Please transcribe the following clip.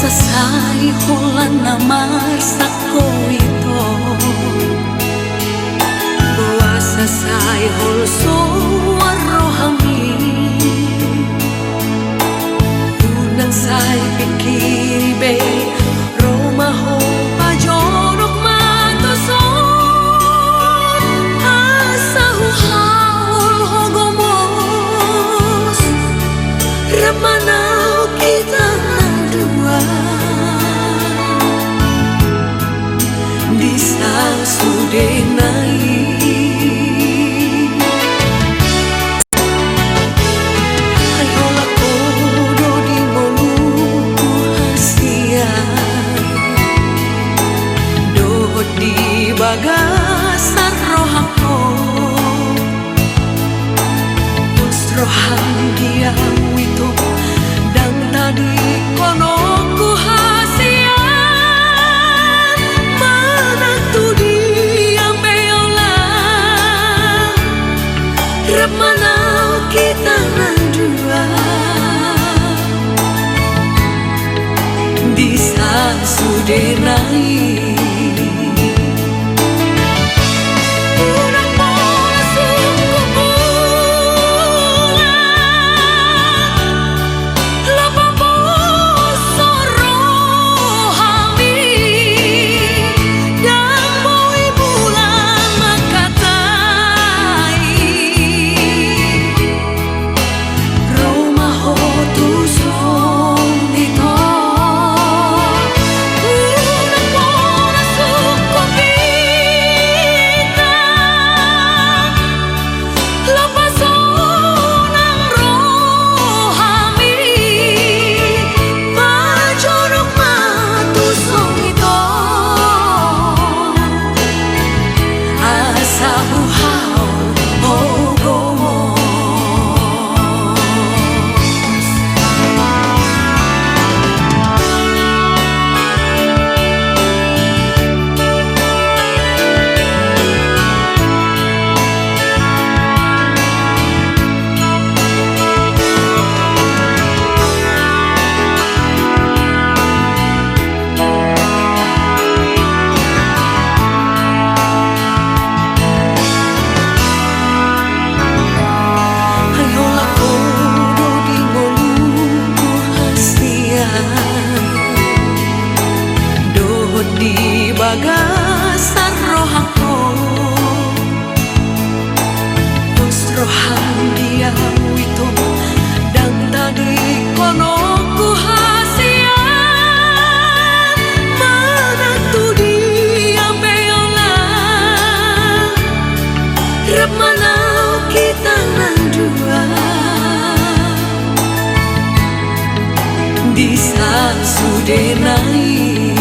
Sai holan namar sako ito Buasa sai hol suar rohami Unang sai pikiri be Roma ho pajonok matuson Asahu haul hogomos Remanau kita Sudenai Ayola kodo di moluku hasia Dohot di bagasan rohako Yos rohan dia wito Dan tadi konoku hasia Manau kita dua di Sudenai. Di bagasan rohako Yos rohan dia wito Dan tadi konoku hasia Menantu dia beola Rep manau kita dua di Sudenai.